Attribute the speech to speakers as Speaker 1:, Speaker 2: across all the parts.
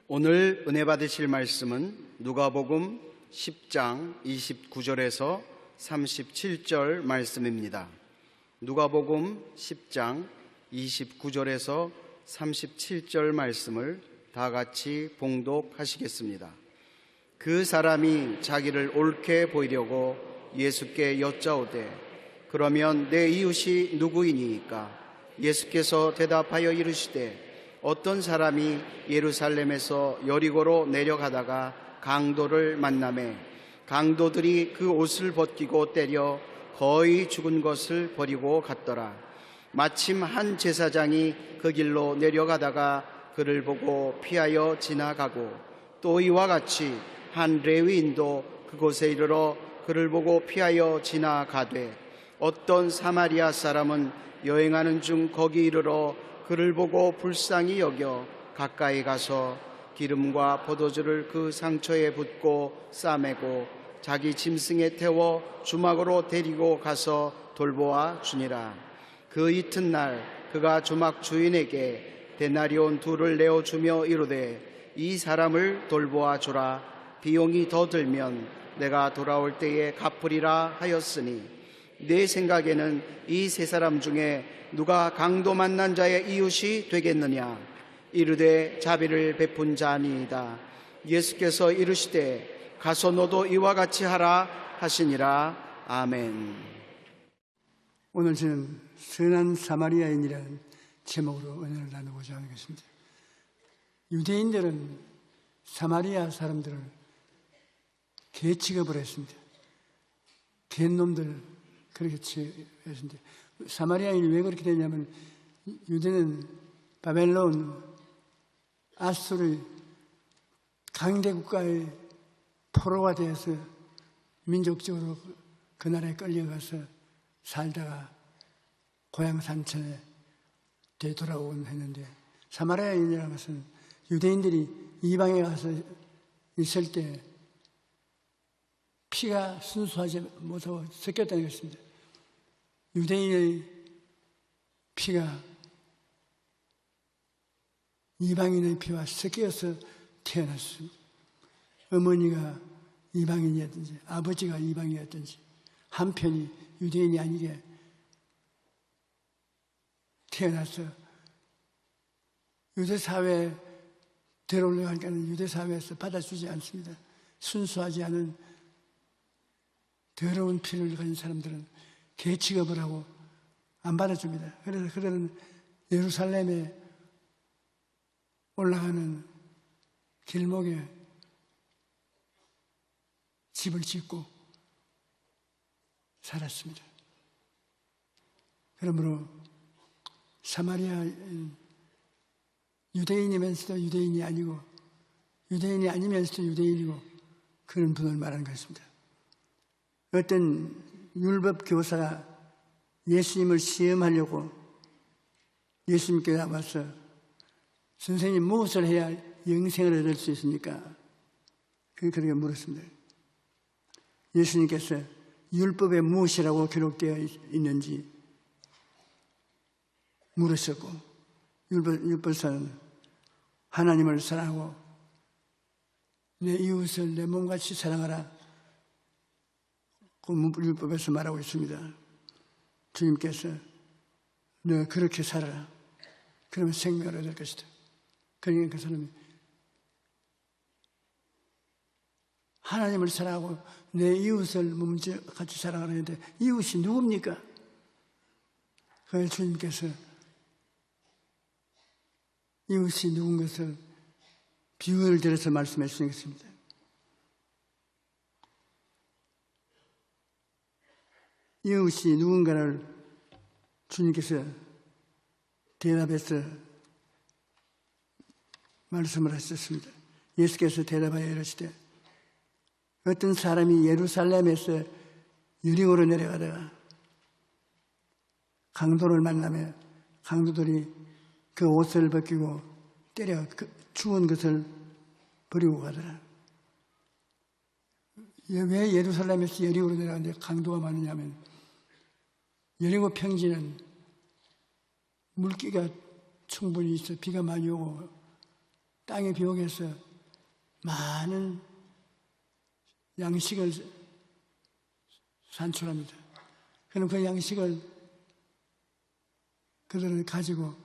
Speaker 1: 오늘 은혜 받으실 말씀은 누가복음 10장 29절에서 37절 말씀입니다. 누가복음 10장 29절에서 37절 말씀을 다 같이 봉독하시겠습니다. 그 사람이 자기를 옳게 보이려고 예수께 여짜오되 그러면 내 이웃이 누구이니까? 예수께서 대답하여 이르시되 어떤 사람이 예루살렘에서 여리고로 내려가다가 강도를 만나매 강도들이 그 옷을 벗기고 때려 거의 죽은 것을 버리고 갔더라. 마침 한 제사장이 그 길로 내려가다가 그를 보고 피하여 지나가고 또 이와 같이 한 레위인도 그곳에 이르러 그를 보고 피하여 지나가되 어떤 사마리아 사람은 여행하는 중 거기 이르러 그를 보고 불쌍히 여겨 가까이 가서 기름과 포도주를 그 상처에 붓고 싸매고 자기 짐승에 태워 주막으로 데리고 가서 돌보아 주니라. 그 이튿날 그가 주막 주인에게 데나리온 2를 내어주며 이르되 이 사람을 돌보아 주라. 비용이 더 들면 내가 돌아올 때에 갚으리라 하였으니 내 생각에는 이 세 사람 중에 누가 강도 만난 자의 이웃이 되겠느냐? 이르되 자비를 베푼 자니이다. 예수께서 이르시되 가서 너도 이와 같이 하라 하시니라. 아멘.
Speaker 2: 오늘 저는 선한 사마리아인이라는 제목으로 은혜를 나누고자 하는 것입니다. 유대인들은 사마리아 사람들을 개 취급을 했습니다. 개놈들 그렇게 취급했습니다. 사마리아인이 왜 그렇게 되냐면 유대는 바벨론, 아수르 강대 국가의 포로가 되어서 민족적으로 그 나라에 끌려가서 살다가 고향 산천에 되돌아오곤 했는데 사마리아인이라는 것은 유대인들이 이방에 가서 있을 때 피가 순수하지 못하고 섞였다는 것입니다. 유대인의 피가 이방인의 피와 섞여서 태어났습니다. 어머니가 이방인이었든지 아버지가 이방인이었든지 한편이 유대인이 아니게 태어나서 유대사회에 들어오려고 하니까 유대사회에서 받아주지 않습니다. 순수하지 않은 더러운 피를 가진 사람들은 개 취급을 하고 안 받아줍니다. 그래서 그들은 예루살렘에 올라가는 길목에 집을 짓고 살았습니다. 그러므로 사마리아 유대인이면서도 유대인이 아니고 유대인이 아니면서도 유대인이고 그런 분을 말하는 것입니다. 어떤 율법 교사가 예수님을 시험하려고 예수님께 와서 선생님 무엇을 해야 영생을 얻을 수 있습니까? 그렇게 물었습니다. 예수님께서 율법에 무엇이라고 기록되어 있는지 물으셨고 율법사는 하나님을 사랑하고 내 이웃을 내 몸같이 사랑하라. 그 율법에서 말하고 있습니다. 주님께서 너 그렇게 살아라. 그러면 생명을 얻을 것이다. 그러니까 그 사람이 하나님을 사랑하고 내 이웃을 몸같이 사랑하는데 이웃이 누굽니까? 그래서 주님께서 이웃이 누군 것을 비유를 들어서 말씀해 주시겠습니다. 이웃이 누군가를 주님께서 대답해서 말씀을 하셨습니다. 예수께서 대답하여 이르시되 어떤 사람이 예루살렘에서 여리고로 내려가다가 강도를 만나며 강도들이 그 옷을 벗기고 때려 죽은 것을 버리고 가더라. 왜 예루살렘에서 여리고로 내려가는데 강도가 많으냐면, 여리고 평지는 물기가 충분히 있어 비가 많이 오고 땅의 비옥에서 많은 양식을 산출합니다. 그럼 그 양식을 그들은 가지고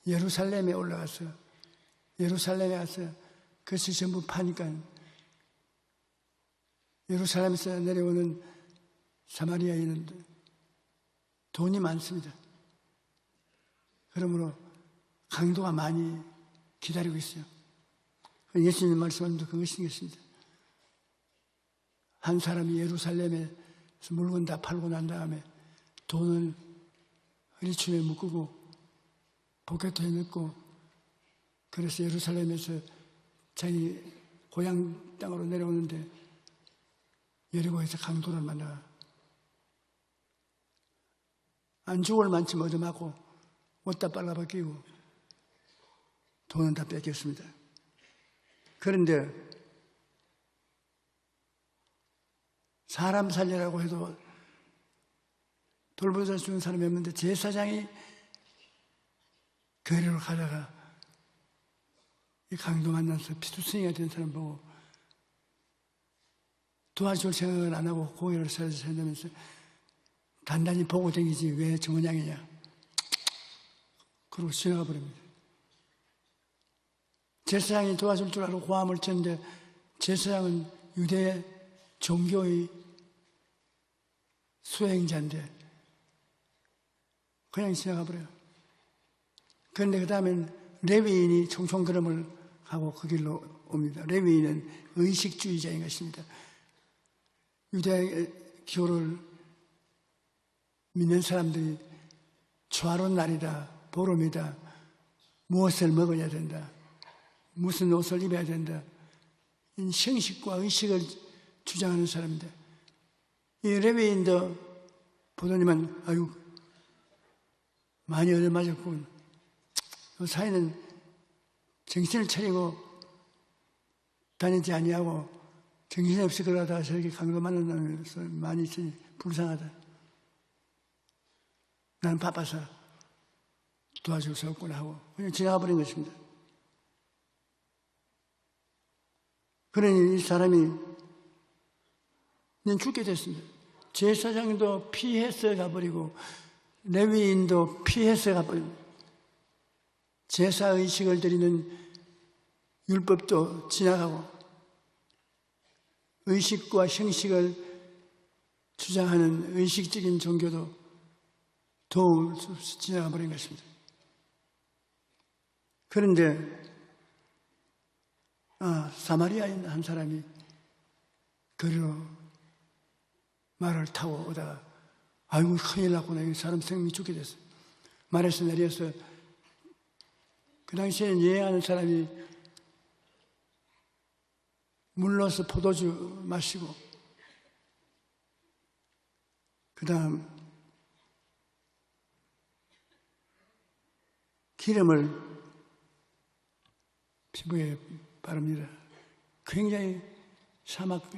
Speaker 2: 예루살렘에 올라가서 예루살렘에 가서 그것을 전부 파니까 예루살렘에서 내려오는 사마리아인은 돈이 많습니다. 그러므로 강도가 많이 기다리고 있어요. 예수님 말씀도 그것이겠습니다. 한 사람이 예루살렘에서 물건 다 팔고 난 다음에 돈을 허리춤에 묶고 포켓에 넣고 그래서 예루살렘에서 자기 고향 땅으로 내려오는데 여리고에서 강도를 만나 안 죽을 만큼 얻어맞고 옷 다 빨아벗기고 돈은 다 뺏겼습니다. 그런데 사람 살리라고 해도 돌보자 주는 사람이 없는데 제사장이 교회를 가다가 이 강도 만나서 피투성이가 된 사람 보고 도와줄 생각을 안 하고 고개를 세우면서 단단히 보고 다니지 왜 저 모양이냐 그러고 지나가 버립니다. 제사장이 도와줄 줄 알고 고함을 쳤는데 제사장은 유대 종교의 수행자인데 그냥 지나가 버려요. 그런데 그 다음엔 레위인이 총총 걸음을 하고 그 길로 옵니다. 레위인은 의식주의자인 것입니다. 유대교를 믿는 사람들이 초하루 날이다, 보름이다, 무엇을 먹어야 된다, 무슨 옷을 입어야 된다, 형식과 의식을 주장하는 사람인데 이 레위인도 보더니만 아유 많이 얻어맞았군. 그 사이는 정신을 차리고 다니지 아니하고 정신없이 그러다가 저렇게 강도 만나면서 많이 있으니 불쌍하다. 나는 바빠서 도와줄 수 없구나 하고 그냥 지나가 버린 것입니다. 그러니 이 사람이 그냥 죽게 됐습니다. 제사장도 피해서 가버리고 레위인도 피해서 가버립니다. 제사의식을 드리는 율법도 지나가고 의식과 형식을 주장하는 의식적인 종교도 도움을 지나가 버린 것입니다. 그런데 사마리아인 한 사람이 거리로 말을 타고 오다가 아이고 큰일 났구나. 이 사람 생명이 죽게 됐어요. 말에서 내려서 그 당시에는 여행하는 사람이 물러서 포도주 마시고 그 다음 기름을 피부에 바릅니다. 굉장히 사막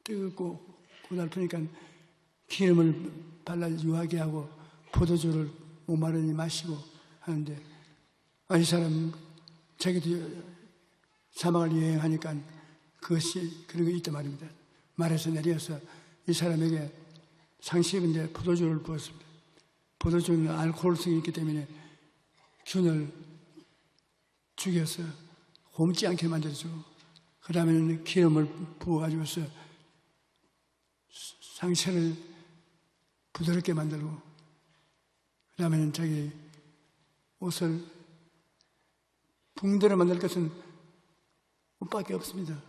Speaker 2: 뜨겁고 고달프니까 기름을 발라 유하게 하고 포도주를 목마르니 마시고 하는데 이 사람 자기도 사막을 여행하니까 그것이 그런 게 있단 말입니다. 말에서 내려서 이 사람에게 상식인데 포도주를 부었습니다. 포도주는 알코올성이 있기 때문에 균을 죽여서 곰지 않게 만들어주고 그 다음에는 기름을 부어가지고서 상처를 부드럽게 만들고 그 다음에는 자기 옷을 붕대로 만들 것은 옷밖에 없습니다.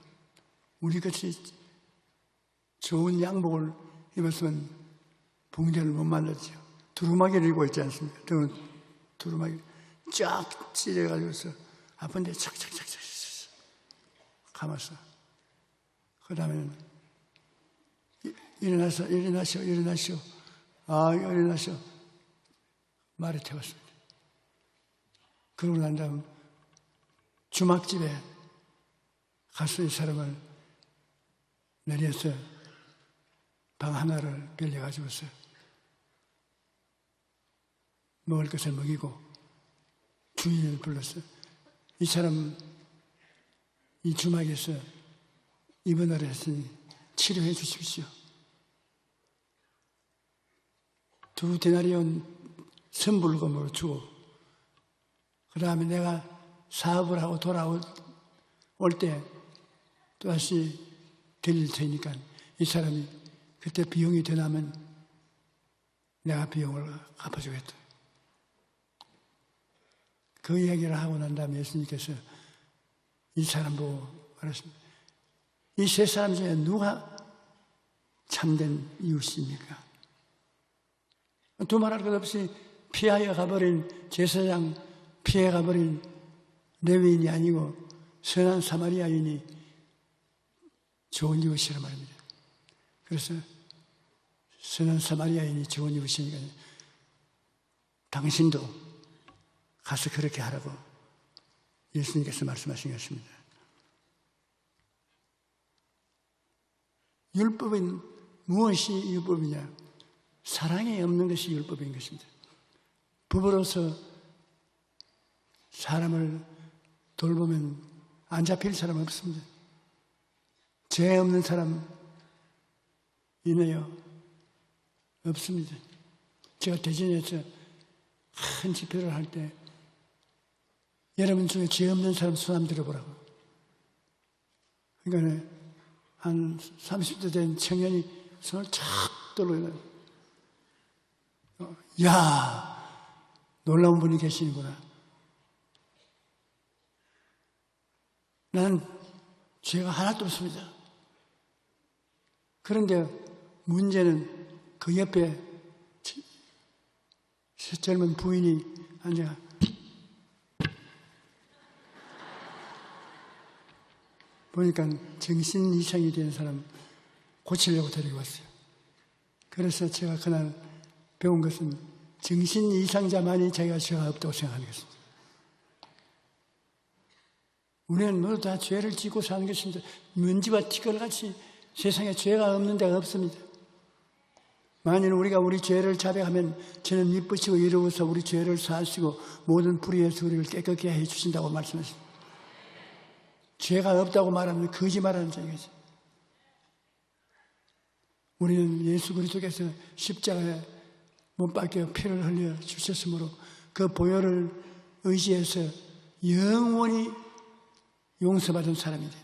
Speaker 2: 우리같이 좋은 양복을 입었으면 붕대를 못 만들죠. 두루마기를 입고 있지 않습니까? 두루마기 쫙 찢어가지고서 아픈데 착착착착 감았어. 그 다음에는 일어나시오. 일어나시오. 말을 태웠습니다. 그러고 난 다음 주막집에 가서 이 사람을 내려서 방 하나를 빌려가지고서 먹을 것을 먹이고 주인을 불렀어. 이 사람 이 주막에서 입원을 했으니 치료해 주십시오. 2데나리온 선불금으로 주고 그 다음에 내가 사업을 하고 돌아올 때 또다시 드릴 테니까 이 사람이 그때 비용이 더 나면 내가 비용을 갚아주겠다. 그 이야기를 하고 난 다음에 예수님께서 이 사람 보고 말했습니다. 이 세 사람 중에 누가 참된 이웃입니까? 두말할 것 없이 피하여 가버린 제사장, 피해 가버린 레위인이 아니고 선한 사마리아인이 좋은 이웃이라 말입니다. 그래서 선한 사마리아인이 좋은 이웃이니까 당신도 가서 그렇게 하라고 예수님께서 말씀하신 것입니다. 율법은 무엇이 율법이냐? 사랑이 없는 것이 율법인 것입니다. 부부로서 사람을 돌보면 안 잡힐 사람 없습니다. 죄 없는 사람 있나요? 없습니다. 제가 대전에서 큰 집회를 할 때 여러분 중에 죄 없는 사람 손 한번 들어보라고. 그러니까 한 30대 된 청년이 손을 착 들어요. 야, 놀라운 분이 계시는구나. 나는 죄가 하나도 없습니다. 그런데 문제는 그 옆에 젊은 부인이 앉아 보니까 정신 이상이 된 사람 고치려고 데리고 왔어요. 그래서 제가 그날 배운 것은 정신 이상자만이 자기가 죄가 없다고 생각하는 것입니다. 우리는 모두 다 죄를 짓고 사는 것입니다. 먼지와 티끌같이 세상에 죄가 없는 데가 없습니다. 만일 우리가 우리 죄를 자백하면 저는 미쁘시고 이로워서 우리 죄를 사하시고 모든 불의에서 우리를 깨끗게 해주신다고 말씀하십니다. 죄가 없다고 말하면 거짓말하는 자이겠지. 우리는 예수 그리스도께서 십자가에 못 박혀 피를 흘려 주셨으므로 그 보혈을 의지해서 영원히 용서받은 사람이 됩니다.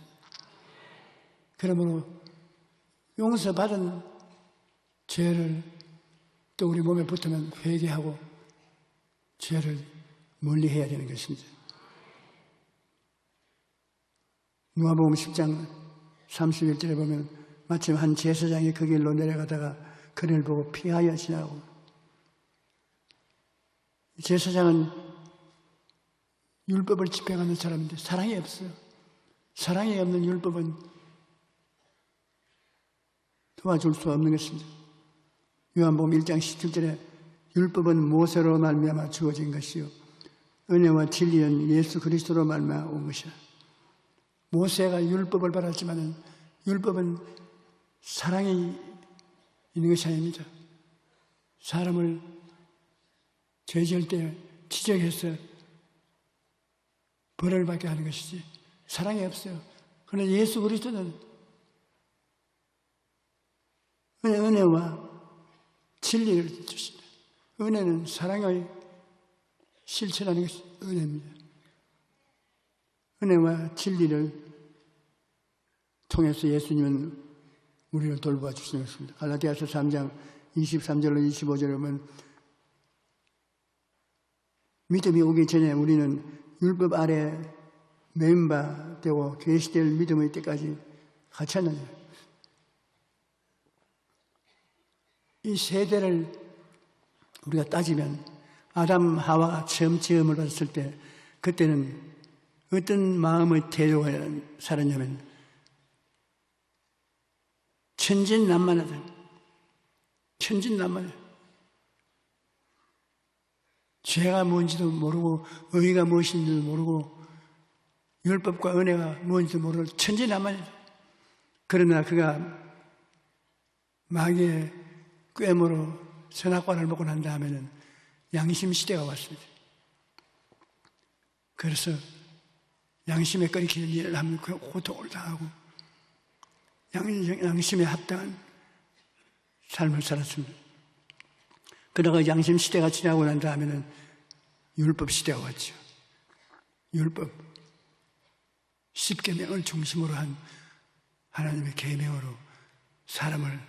Speaker 2: 그러므로 용서받은 죄를 또 우리 몸에 붙으면 회개하고 죄를 멀리해야 되는 것입니다. 누가복음 10장 31절에 보면 마침 한 제사장이 그 길로 내려가다가 그를 보고 피하여 지나고, 제사장은 율법을 집행하는 사람인데 사랑이 없어요. 사랑이 없는 율법은 도와줄 수 없는 것입니다. 요한복음 1장 17절에 율법은 모세로 말미암아 주어진 것이요 은혜와 진리는 예수 그리스도로 말미암아 온 것이라. 모세가 율법을 받았지만 율법은 사랑이 있는 것이 아닙니다. 사람을 죄 지을 때 지적해서 벌을 받게 하는 것이지 사랑이 없어요. 그러나 예수 그리스도는 은혜와 진리를 주신다. 은혜는 사랑의 실천하는 것이 은혜입니다. 은혜와 진리를 통해서 예수님은 우리를 돌보아 주시는 것입니다. 갈라디아서 3장 23절로 25절에 보면 믿음이 오기 전에 우리는 율법 아래 매임받되고 계시될 믿음의 때까지 갇혔느냐. 이 세대를 우리가 따지면 아담 하와가 처음 지음을 받았을 때 그때는 어떤 마음의 태도가 살았냐면 천진난만하다. 천진난만해. 죄가 뭔지도 모르고 의가 무엇인지도 모르고 율법과 은혜가 뭔지도 모르고 천진난만해. 그러나 그가 마귀의 꾀모로 선악과를 먹고 난 다음에는 양심 시대가 왔습니다. 그래서 양심에 꺼리키는 일을 하면 그 고통을 당하고 양심에 합당한 삶을 살았습니다. 그러다가 양심 시대가 지나고 난 다음에는 율법 시대가 왔죠. 율법 10계명을 중심으로 한 하나님의 계명으로 사람을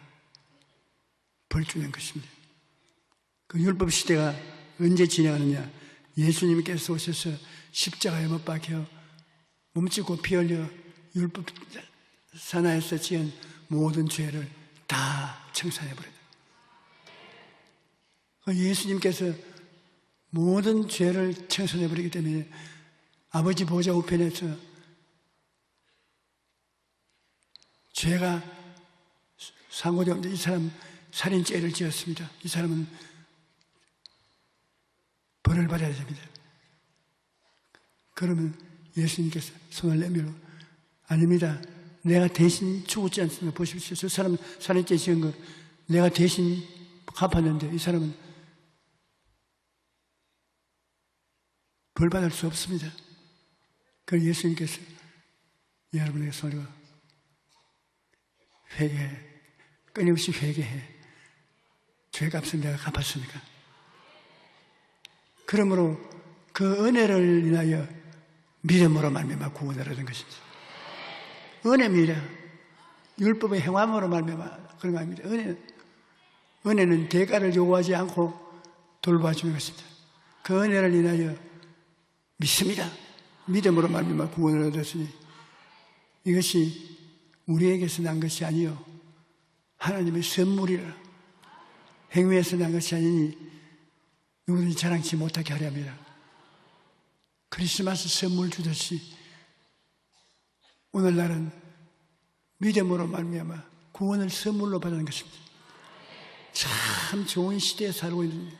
Speaker 2: 벌주는 것입니다. 그 율법 시대가 언제 진행하느냐? 예수님께서 오셔서 십자가에 못 박혀 몸짓고 피 흘려 율법 산하에서 지은 모든 죄를 다 청산해버려요. 예수님께서 모든 죄를 청산해버리기 때문에 아버지 보좌 우편에서 죄가 상고되었는데 이 사람 살인죄를 지었습니다. 이 사람은 벌을 받아야 됩니다. 그러면 예수님께서 손을 내밀어 아닙니다. 내가 대신 죽었지 않습니까? 보십시오. 저 사람 살인죄 지은 거 내가 대신 갚았는데 이 사람은 벌 받을 수 없습니다. 그래서 예수님께서 여러분에게 손을 회개해. 끊임없이 회개해. 죄값은 내가 갚았으니까. 그러므로 그 은혜를 인하여 믿음으로 말미암아 구원을 얻은 것입니다. 은혜입니다. 율법의 행함으로 말미암아 그런 거 아닙니다. 은혜는 대가를 요구하지 않고 돌봐주는 것입니다. 그 은혜를 인하여 믿습니다. 믿음으로 말미암아 구원을 얻었으니 이것이 우리에게서 난 것이 아니요 하나님의 선물이라. 행위에서 난 것이 아니니 누구든지 자랑치 못하게 하려 합니다. 크리스마스 선물 주듯이 오늘날은 믿음으로 말미암아 구원을 선물로 받는 것입니다. 참 좋은 시대에 살고 있는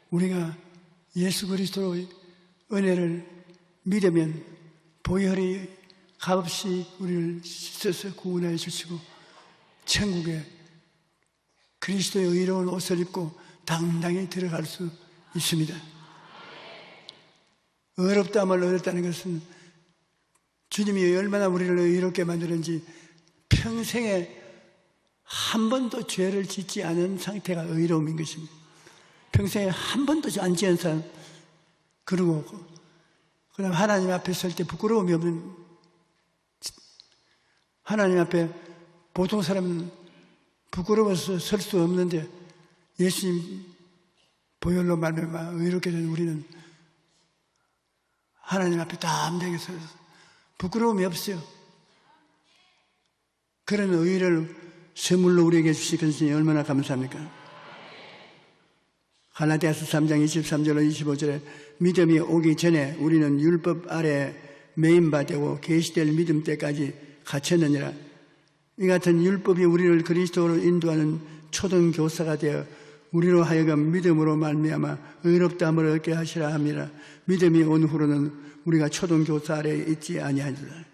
Speaker 2: 우리가 예수 그리스도의 은혜를 믿으면 보혈이 값없이 우리를 씻어서 구원하여 주시고 천국에 그리스도의 의로운 옷을 입고 당당히 들어갈 수 있습니다. 어렵다함을 얻었다는 것은 주님이 얼마나 우리를 의롭게 만드는지 평생에 한 번도 죄를 짓지 않은 상태가 의로움인 것입니다. 평생에 한 번도 안 지은 사람, 그리고 그다음 하나님 앞에 설 때 부끄러움이 없는, 하나님 앞에 보통 사람은 부끄러워서 설 수 없는데 예수님 보혈로 말미암아 의롭게 된 우리는 하나님 앞에 담대하게 서서 부끄러움이 없어요. 그런 의를 선물로 우리에게 주신 것이 얼마나 감사합니까? 갈라디아서 3장 23절로 25절에 믿음이 오기 전에 우리는 율법 아래 매인바 되고 계시될 믿음 때까지 갇혔느니라. 이 같은 율법이 우리를 그리스도로 인도하는 초등교사가 되어 우리로 하여금 믿음으로 말미암아 의롭다함을 얻게 하시라 함이라. 믿음이 온 후로는 우리가 초등교사 아래에 있지 아니하리라.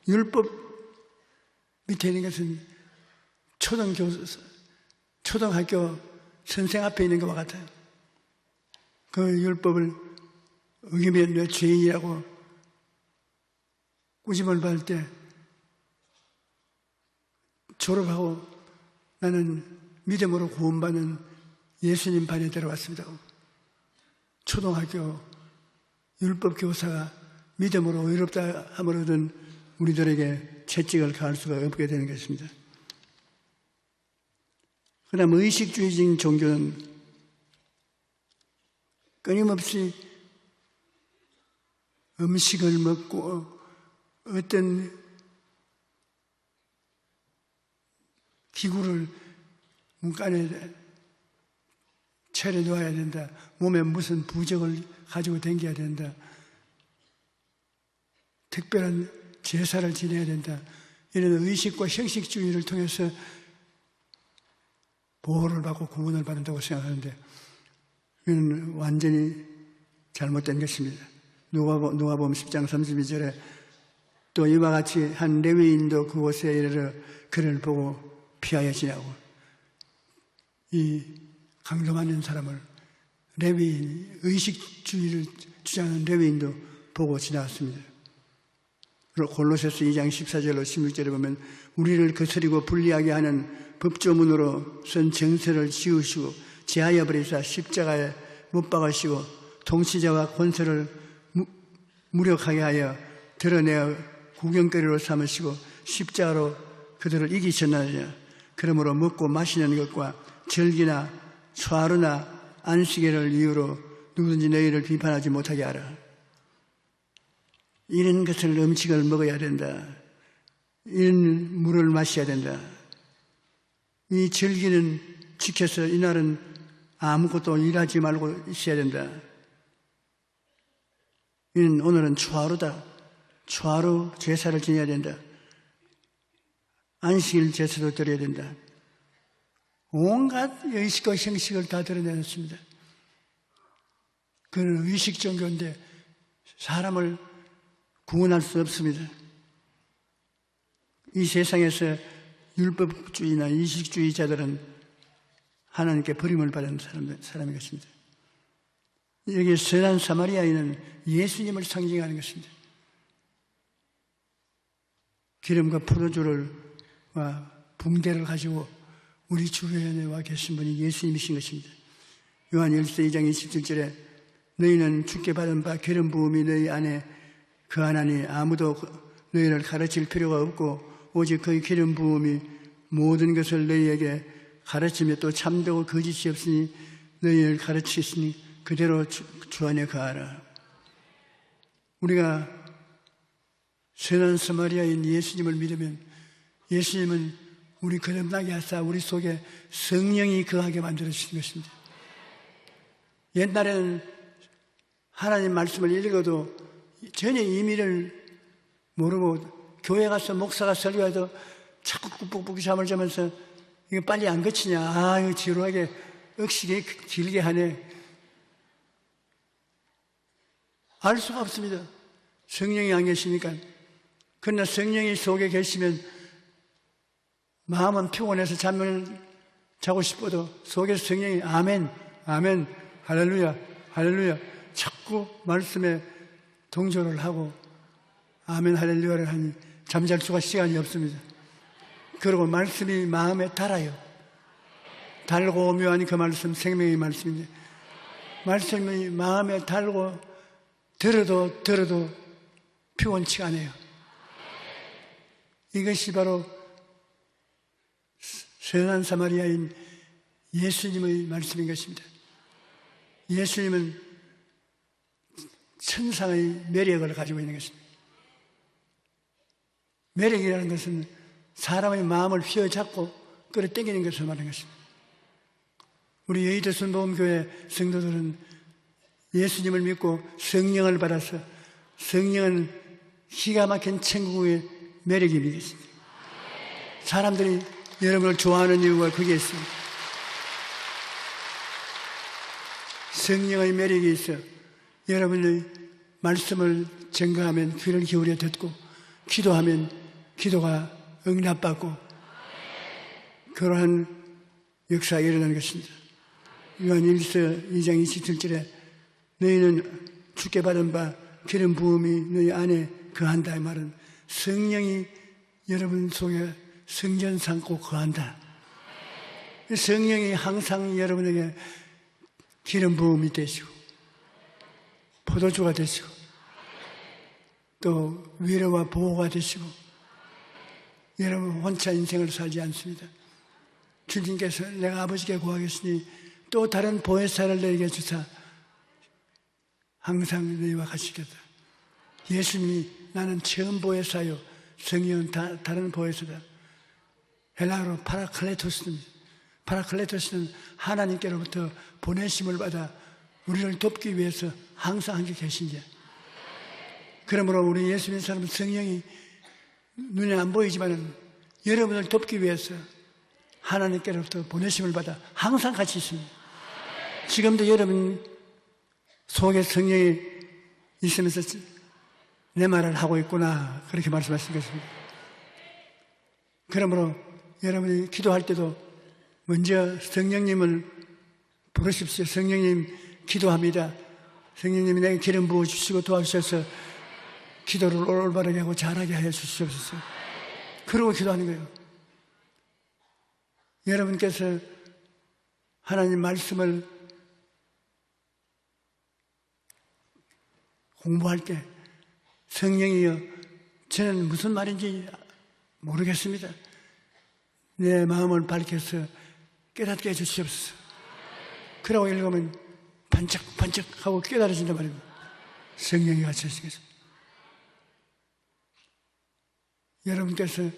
Speaker 2: 율법 밑에 있는 것은 초등학교 선생 앞에 있는 것과 같아요. 그 율법을 어기면 내 죄인이라고 꾸심을 받을 때 졸업하고 나는 믿음으로 구원받는 예수님 반에 들어왔습니다. 초등학교 율법 교사가 믿음으로 의롭다 함을 얻은 우리들에게 채찍을 가할 수가 없게 되는 것입니다. 그 다음 의식주의적인 종교는 끊임없이 음식을 먹고 어떤 기구를 문간에 차려 놓아야 된다. 몸에 무슨 부적을 가지고 다녀야 된다. 특별한 제사를 지내야 된다. 이런 의식과 형식주의를 통해서 보호를 받고 구원을 받는다고 생각하는데 이건 완전히 잘못된 것입니다. 누가복음 10장 32절에 또 이와 같이 한 레위인도 그곳에 이르러 그를 보고 피하여 지나고, 이 강도 맞는 사람을 레위인, 의식주의를 주장하는 레위인도 보고 지나갔습니다. 골로새서 2장 14절로 16절에 보면 우리를 거스리고 불리하게 하는 법조문으로 선 정서를 지우시고 제하여 버리사 십자가에 못 박으시고 통치자와 권세를 무력하게 하여 드러내어 구경거리로 삼으시고 십자가로 그들을 이기셨나니 그러므로 먹고 마시는 것과 절기나 수하루나 안식일을 이유로 누구든지 너희를 비판하지 못하게 하라. 이런 것을 음식을 먹어야 된다. 이런 물을 마셔야 된다. 이 절기는 지켜서 이날은 아무것도 일하지 말고 있어야 된다. 오늘은 초하루다. 초하루 제사를 지내야 된다. 안식일 제사도 드려야 된다. 온갖 의식과 형식을 다 드러내놨습니다. 그는 의식 종교인데 사람을 구원할 수 없습니다. 이 세상에서 율법주의나 이식주의자들은 하나님께 버림을 받은 사람인 것입니다. 여기 선한 사마리아인은 예수님을 상징하는 것입니다. 기름과 포도주와 붕대를 가지고 우리 주변에 와 계신 분이 예수님이신 것입니다. 요한 1서 2장 27절에 너희는 주께 받은 바 기름 부음이 너희 안에 거하나니 아무도 너희를 가르칠 필요가 없고 오직 그의 기름 부음이 모든 것을 너희에게 가르치며 또 참되고 거짓이 없으니 너희를 가르치시니 그대로 주 안에 거하라. 우리가 선한 사마리아인 예수님을 믿으면 예수님은 우리 거듭나게 하사 우리 속에 성령이 거하게 만들어주신 것입니다. 옛날에는 하나님 말씀을 읽어도 전혀 의미를 모르고 교회 가서 목사가 설교해도 자꾸 꾹꾹꾹 잠을 자면서 이거 빨리 안 거치냐, 이거 지루하게 억시게 길게 하네. 알 수가 없습니다. 성령이 안 계시니까. 그러나 성령이 속에 계시면 마음은 피곤해서 잠을 자고 싶어도 속에서 성령이 아멘, 아멘, 할렐루야, 할렐루야 자꾸 말씀에 동조를 하고 아멘, 할렐루야를 하니 잠잘 수가 시간이 없습니다. 그리고 말씀이 마음에 달아요. 달고 오묘하니 그 말씀 생명의 말씀인데 말씀이 마음에 달고 들어도 피곤치가 않아요. 이것이 바로 선한 사마리아인 예수님의 말씀인 것입니다. 예수님은 천상의 매력을 가지고 있는 것입니다. 매력이라는 것은 사람의 마음을 휘어잡고 끌어당기는 것을 말하는 것입니다. 우리 여의도 순복음교회 성도들은 예수님을 믿고 성령을 받아서 성령은 기가 막힌 천국의 매력이 있습니다. 사람들이 여러분을 좋아하는 이유가 거기에 있습니다. 성령의 매력이 있어 여러분의 말씀을 증거하면 귀를 기울여 듣고 기도하면 기도가 응답받고 그러한 역사가 일어나는 것입니다. 요한 1서 2장 27절에 너희는 주께 받은 바 기름 부음이 너희 안에 거한다 이 말은 성령이 여러분 속에 성전 삼고 거한다. 성령이 항상 여러분에게 기름 부음이 되시고 포도주가 되시고 또 위로와 보호가 되시고 여러분 혼자 인생을 살지 않습니다. 주님께서 내가 아버지께 구하겠으니 또 다른 보혜사를 너에게 주사 항상 너희와 같이겠다. 예수님이 나는 처음 보혜사요 성령은 다른 보혜사다. 헬라어로 파라클레토스입니다. 파라클레토스는 하나님께로부터 보내심을 받아 우리를 돕기 위해서 항상 함께 계신 자. 그러므로 우리 예수 믿는 사람은 성령이 눈에 안 보이지만 여러분을 돕기 위해서 하나님께로부터 보내심을 받아 항상 같이 있습니다. 지금도 여러분 속에 성령이 있으면서 내 말을 하고 있구나, 그렇게 말씀하신 것입니다. 그러므로 여러분이 기도할 때도 먼저 성령님을 부르십시오. 성령님 기도합니다. 성령님이 내게 기름 부어주시고 도와주셔서 기도를 올바르게 하고 잘하게 하여 주시옵소서. 그러고 기도하는 거예요. 여러분께서 하나님 말씀을 공부할 때 성령이여, 저는 무슨 말인지 모르겠습니다. 내 마음을 밝혀서 깨닫게 해주시옵소서. 그러고 읽으면 반짝반짝하고 깨달아진단 말입니다. 성령이 같이 하시겠습니다. 여러분께서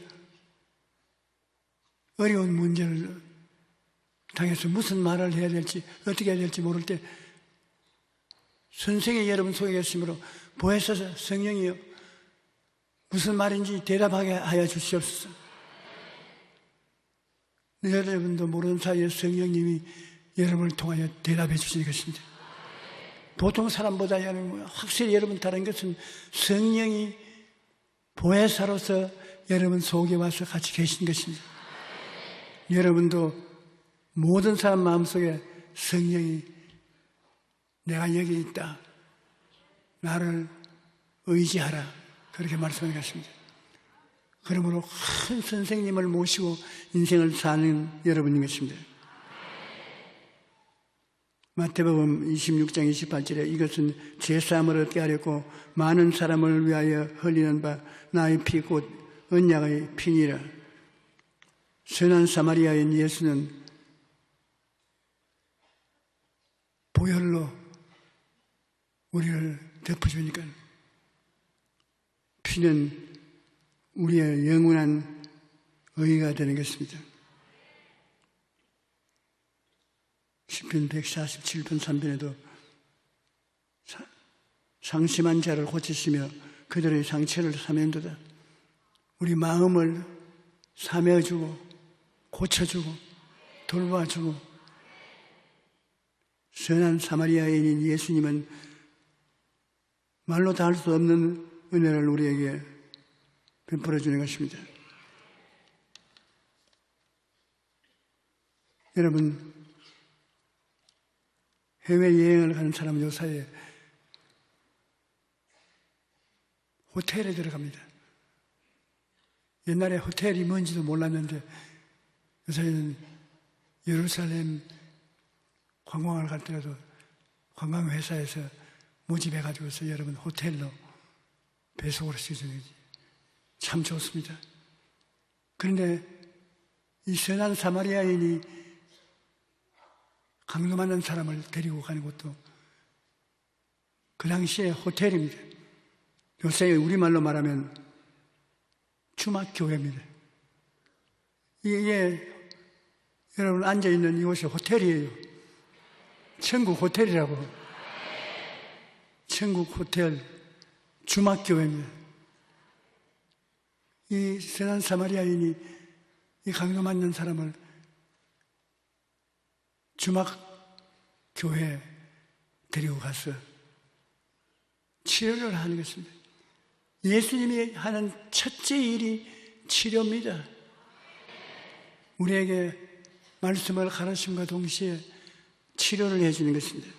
Speaker 2: 어려운 문제를 당해서 무슨 말을 해야 될지, 어떻게 해야 될지 모를 때 선생이 여러분 속에 계심으로 보혜소서 성령이여, 무슨 말인지 대답하게 하여 주시옵소서. 여러분도 모르는 사이에 성령님이 여러분을 통하여 대답해 주시는 것입니다. 보통 사람보다 확실히 여러분 다른 것은 성령이 보혜사로서 여러분 속에 와서 같이 계신 것입니다. 여러분도 모든 사람 마음속에 성령이 내가 여기 있다, 나를 의지하라, 그렇게 말씀하는 것입니다. 그러므로 큰 선생님을 모시고 인생을 사는 여러분인 것입니다. 마태복음 26장 28절에 이것은 죄사함을 얻게 하려고 많은 사람을 위하여 흘리는 바 나의 피 곧 언약의 피니라. 선한 사마리아인 예수는 보혈로 우리를 덮어주니까 피는 우리의 영원한 의의가 되는 것입니다. 시편 147편 3편에도 상심한 자를 고치시며 그들의 상처를 사면도다. 우리 마음을 사며주고 고쳐주고 돌봐주고, 선한 사마리아인인 예수님은 말로 다 할 수 없는 은혜를 우리에게 베풀어 주는 것입니다. 여러분, 해외여행을 가는 사람은 요사이에 호텔에 들어갑니다. 옛날에 호텔이 뭔지도 몰랐는데 요새는 예루살렘 관광을 갈 때라도 관광회사에서 모집해가지고서 여러분 호텔로 배송을 시켜주는 거지. 참 좋습니다. 그런데 이 선한 사마리아인이 강도 많은 사람을 데리고 가는 것도 그 당시에 호텔입니다. 요새 우리말로 말하면 주막교회입니다. 이게 여러분 앉아있는 이곳이 호텔이에요. 천국 호텔이라고. 천국 호텔 주막교회입니다. 이 선한 사마리아인이 이 강도 맞는 사람을 주막교회에 데리고 가서 치료를 하는 것입니다. 예수님이 하는 첫째 일이 치료입니다. 우리에게 말씀을 가르침과 동시에 치료를 해주는 것입니다.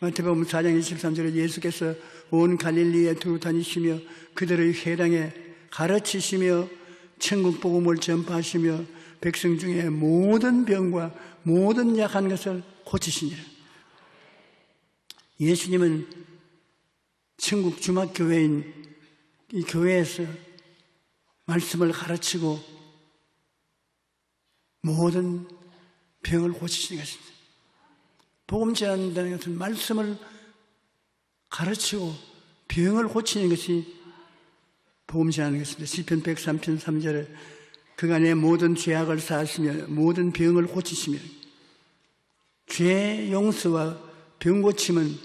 Speaker 2: 마태복음 4장 23절에 예수께서 온 갈릴리에 두루 다니시며 그들의 회당에 가르치시며 천국 복음을 전파하시며 백성 중에 모든 병과 모든 약한 것을 고치시니라. 예수님은 천국 주막교회인 이 교회에서 말씀을 가르치고 모든 병을 고치시는 것입니다. 복음 전한다는 것은 말씀을 가르치고 병을 고치는 것이 복음 전하는 것입니다. 시편 103편 3절에 그가 내 모든 죄악을 사하시며 모든 병을 고치시며, 죄 용서와 병 고침은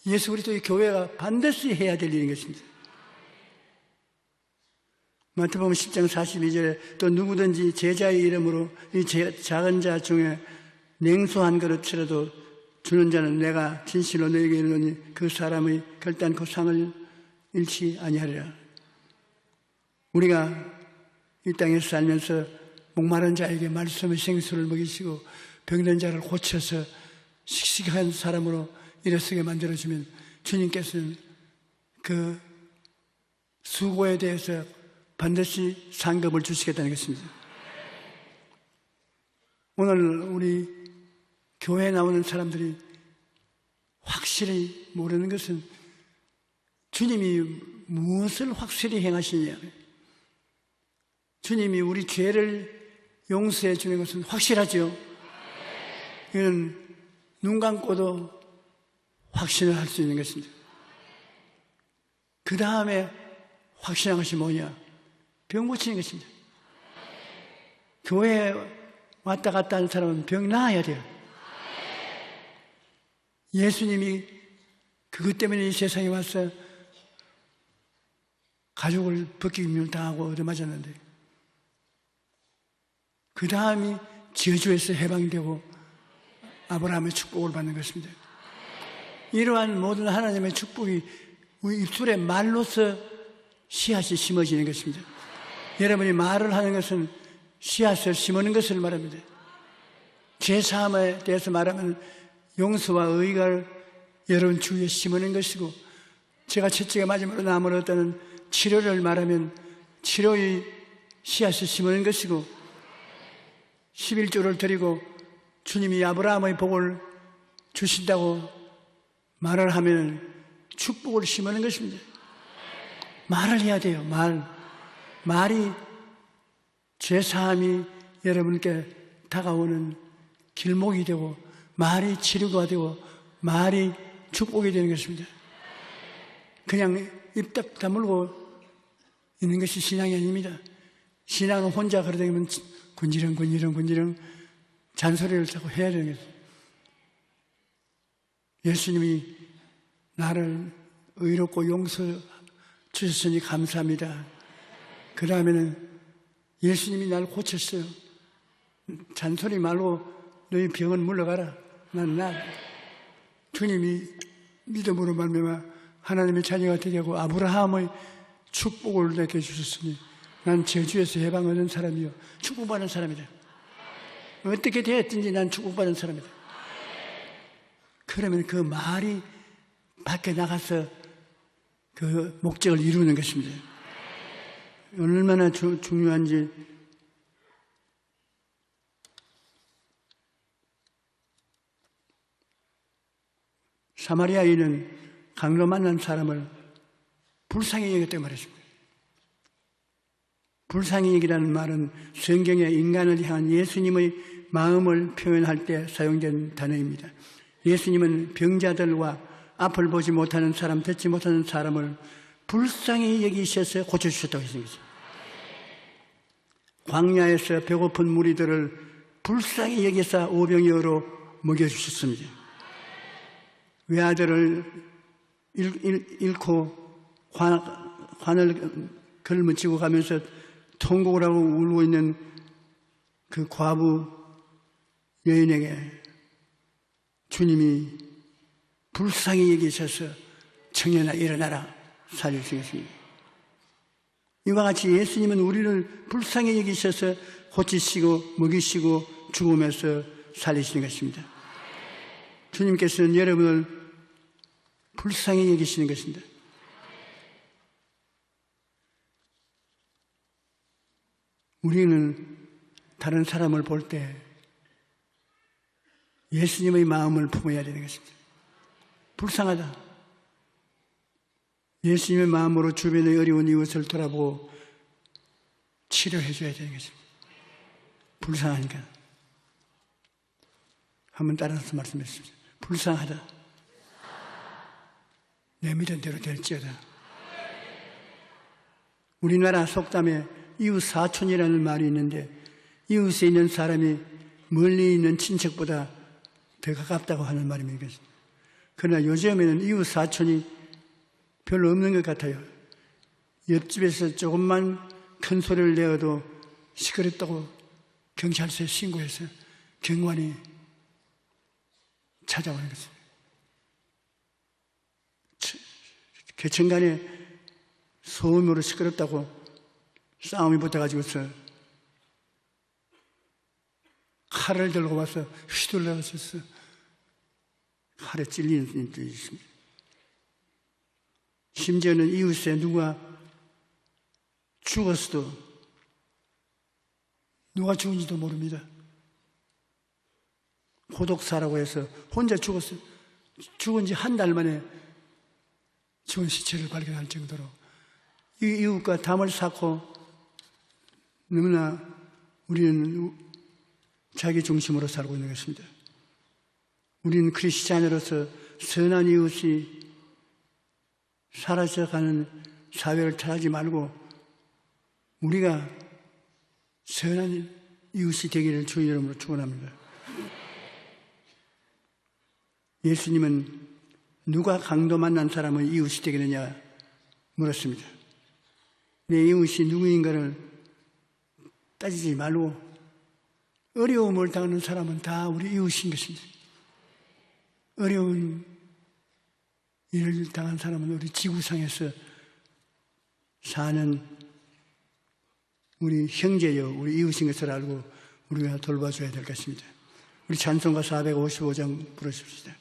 Speaker 2: 예수 그리스도의 교회가 반드시 해야 될 일인 것입니다. 마태복음 10장 42절에 또 누구든지 제자의 이름으로 이 작은 자 중에 냉수 한 그릇이라도 주는 자는 내가 진실로 너에게 이르노니 그 사람의 결단코 상을 잃지 아니하리라. 우리가 이 땅에서 살면서 목마른 자에게 말씀의 생수를 먹이시고 병든 자를 고쳐서 씩씩한 사람으로 일어서게 만들어주면 주님께서는 그 수고에 대해서 반드시 상급을 주시겠다는 것입니다. 오늘 우리 교회에 나오는 사람들이 확실히 모르는 것은 주님이 무엇을 확실히 행하시냐. 주님이 우리 죄를 용서해 주는 것은 확실하죠. 이건 눈 감고도 확신을 할 수 있는 것입니다. 그 다음에 확신한 것이 뭐냐? 병 고치는 것입니다. 교회에 왔다 갔다 하는 사람은 병 나아야 돼요. 예수님이 그것 때문에 이 세상에 와서 가족을 벗김을 당하고 얻어맞았는데 그 다음이 저주에서 해방되고 아브라함의 축복을 받는 것입니다. 이러한 모든 하나님의 축복이 우리 입술에 말로서 씨앗이 심어지는 것입니다. 여러분이 말을 하는 것은 씨앗을 심는 것을 말합니다. 죄사함에 대해서 말하면 용서와 의가 여러분 주위에 심는 것이고, 제가 첫째가 마지막으로 남을 얻다는 치료를 말하면 치료의 씨앗을 심는 것이고, 11조를 드리고 주님이 아브라함의 복을 주신다고 말을 하면 축복을 심는 것입니다. 말을 해야 돼요. 말이 죄사함이 여러분께 다가오는 길목이 되고, 말이 치료가 되고, 말이 축복이 되는 것입니다. 그냥 입 딱 다물고 있는 것이 신앙이 아닙니다. 신앙은 혼자 걸어다니면 군지렁 잔소리를 자꾸 해야 되는 것입니다. 예수님이 나를 의롭고 용서 주셨으니 감사합니다. 그 다음에는 예수님이 나를 고쳤어요. 잔소리 말고 너희 병은 물러가라. 주님이 믿음으로 말미암아 하나님의 자녀가 되게 하고 아브라함의 축복을 내게 주셨으니 난 저주에서 해방 얻은 사람이요 축복받은 사람이다. 어떻게 되었든지 난 축복받은 사람이다. 그러면 그 말이 밖에 나가서 그 목적을 이루는 것입니다. 얼마나 중요한지. 사마리아인은 강로 만난 사람을 불쌍히 여겼다고 말했습니다. 불쌍히 여기라는 말은 성경에 인간을 향한 예수님의 마음을 표현할 때 사용된 단어입니다. 예수님은 병자들과 앞을 보지 못하는 사람, 듣지 못하는 사람을 불쌍히 여기셔서 고쳐주셨다고 했습니다. 광야에서 배고픈 무리들을 불쌍히 여기사 오병이어로 먹여주셨습니다. 외아들을 잃고 관을 걸머쥐고 가면서 통곡을 하고 울고 있는 그 과부 여인에게 주님이 불쌍히 여기셔서 청년아 일어나라 살려주셨습니다. 이와 같이 예수님은 우리를 불쌍히 여기셔서 고치시고 먹이시고 죽음에서 살리시는 것입니다. 주님께서는 여러분을 불쌍히 여기시는 것입니다. 우리는 다른 사람을 볼 때 예수님의 마음을 품어야 되는 것입니다. 불쌍하다. 예수님의 마음으로 주변의 어려운 이웃을 돌아보고 치료해 줘야 되는 것입니다. 불쌍하니까. 한번 따라서 말씀해 주십시오. 불쌍하다. 내 믿은 대로 될지어다. 우리나라 속담에 이웃 사촌이라는 말이 있는데, 이웃에 있는 사람이 멀리 있는 친척보다 더 가깝다고 하는 말입니다. 그러나 요즘에는 이웃 사촌이 별로 없는 것 같아요. 옆집에서 조금만 큰 소리를 내어도 시끄럽다고 경찰서에 신고해서 경관이 찾아오는 것입니다. 개천간에 소음으로 시끄럽다고 싸움이 붙어가지고서 칼을 들고 와서 휘둘러서 칼에 찔리는 일도 있습니다. 심지어는 이웃에 누가 죽었어도 누가 죽은지도 모릅니다. 고독사라고 해서 혼자 죽었어요. 죽은 지 한 달 만에 죽은 시체를 발견할 정도로 이 이웃과 담을 쌓고 너무나 우리는 자기 중심으로 살고 있는 것입니다. 우리는 크리스찬으로서 선한 이웃이 사라져가는 사회를 타지 말고 우리가 선한 이웃이 되기를 주의 이름으로 축원합니다. 예수님은 누가 강도 만난 사람은 이웃이 되겠느냐 물었습니다. 내 이웃이 누구인가를 따지지 말고 어려움을 당하는 사람은 다 우리 이웃인 것입니다. 어려운 일을 당한 사람은 우리 지구상에서 사는 우리 형제요, 우리 이웃인 것을 알고 우리가 돌봐줘야 될 것입니다. 우리 찬송가 455장 부르십시다.